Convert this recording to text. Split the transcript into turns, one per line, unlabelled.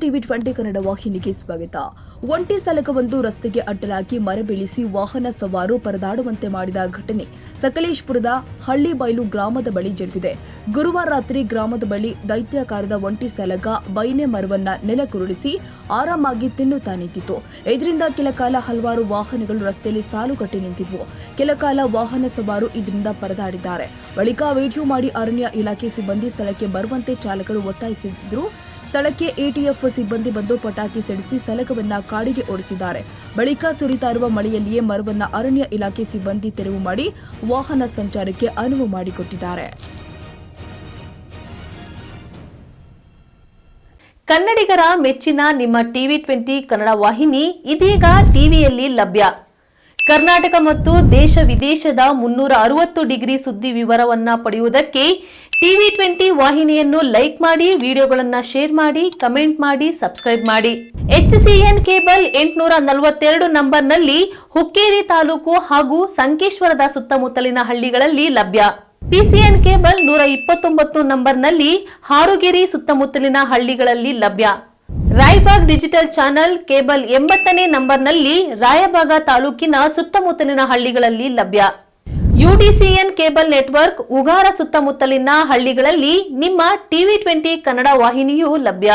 TV 20 Kannada ವಾಹಿನಿಗೆ ಸ್ವಾಗತ. ಒಂಟಿ ಸಲಕವೊಂದು ರಸ್ತೆಗೆ ಅಡ್ಡಲಾಗಿ ಮರ ಬೀಳಿಸಿ ವಾಹನ ಸವಾರು ಪರದಾಡುವಂತೆ ಮಾಡಿದ ಘಟನೆ ಸಕಲೇಶಪುರದ ಹಳ್ಳಿಬೈಲು ಗ್ರಾಮದ ಬಳಿ ಜರುಗಿದೆ. ಗುರುವಾರ ರಾತ್ರಿ ಗ್ರಾಮದ ಬಳಿ ದೈತ್ಯಾಕಾರದ ಒಂಟಿ ಸಲಗ ಬೈನೆ ಮರವನ್ನ ನೆಲಕ್ಕುರುಳಿಸಿ ಆರಾಮಾಗಿ ತಿನ್ನುತ್ತಾ ನಿಂತಿತ್ತು. ಇದರಿಂದ ಕೆಲ ಕಾಲ ಹಲವಾರು ವಾಹನಗಳು ರಸ್ತೆಯಲ್ಲಿ ಸಾಲುಗಟ್ಟಿ ನಿಂತಿದ್ವು. ಕೆಲ ಕಾಲ ವಾಹನ ಸವಾರು ಇದರಿಂದ ಪರದಾಡಿದ್ದಾರೆ. ಬಳಿಕ ವಿಡಿಯೋ ಮಾಡಿ ಅರಣ್ಯ ಇಲಾಖೆ ಸಿಬ್ಬಂದಿ ಸ್ಥಳಕ್ಕೆ ಬರುವಂತೆ ಚಾಲಕರು ಒತ್ತಾಯಿಸಿದ್ರು. ಸ್ಥಳಕ್ಕೆ ಎಟಿಎಫ್ ಸಿಬ್ಬಂದಿ ಬಂದು ಪಟಾಕಿ ಸಿಡಿಸಿ ಸಲಗವನ್ನ ಕಾಡಿಗೆ ಓಡಿಸಿದ್ದಾರೆ. ಬಳಿಕ ಸುರಿತಾ ಇರುವ ಮಳೆಯಲ್ಲಿಯೇ ಮರವನ್ನ ಅರಣ್ಯ ಇಲಾಖೆ ಸಿಬ್ಬಂದಿ ತೆರವು ಮಾಡಿ ವಾಹನ ಸಂಚಾರಕ್ಕೆ ಅನುವು ಮಾಡಿಕೊಟ್ಟಿದ್ದಾರೆ.
ಕನ್ನಡಿಗರ ಮೆಚ್ಚಿನ ನಿಮ್ಮ ಟಿವಿ 20 ಕನ್ನಡ ವಾಹಿನಿ ಇದೀಗ ಟಿವಿಯಲ್ಲಿ ಲಭ್ಯ. ಕರ್ನಾಟಕ ಮತ್ತು ದೇಶ ವಿದೇಶದ 360 ಡಿಗ್ರಿ ಸುದ್ದಿ ವಿವರವನ್ನ ಪಡೆಯುವುದಕ್ಕೆ ಟಿವಿ 20 ವಾಹಿನಿಯನ್ನು ಲೈಕ್ ಮಾಡಿ, ವಿಡಿಯೋಗಳನ್ನು ಶೇರ್ ಮಾಡಿ, ಕಮೆಂಟ್ ಮಾಡಿ, ಸಬ್ಸ್ಕ್ರೈಬ್ ಮಾಡಿ. HCN ಕೇಬಲ್ 842 ನಂಬರ್ನಲ್ಲಿ ಹುಕ್ಕೇರಿ ತಾಲೂಕು ಹಾಗೂ ಸಂಕೇಶ್ವರದ ಸುತ್ತಮುತ್ತಲಿನ ಹಳ್ಳಿಗಳಲ್ಲಿ ಲಭ್ಯ. PCN ಕೇಬಲ್ 129 ನಂಬರ್ನಲ್ಲಿ ಹಾರುಗೆರೆ ಸುತ್ತಮುತ್ತಲಿನ ಹಳ್ಳಿಗಳಲ್ಲಿ ಲಭ್ಯ. ರಾಯಬಾಗ್ ಡಿಜಿಟಲ್ ಚಾನೆಲ್ ಕೇಬಲ್ 80ನೇ ನಂಬರ್ನಲ್ಲಿ ರಾಯಬಾಗ ತಾಲೂಕಿನ ಸುತ್ತಮುತ್ತಲಿನ ಹಳ್ಳಿಗಳಲ್ಲಿ ಲಭ್ಯ. UDCN ಕೇಬಲ್ ನೆಟ್ವರ್ಕ್ ಉಗಾರ ಸುತ್ತಮುತ್ತಲಿನ ಹಳ್ಳಿಗಳಲ್ಲಿ ನಿಮ್ಮ ಟಿವಿ 20 ಕನ್ನಡ ವಾಹಿನಿಯೂ ಲಭ್ಯ.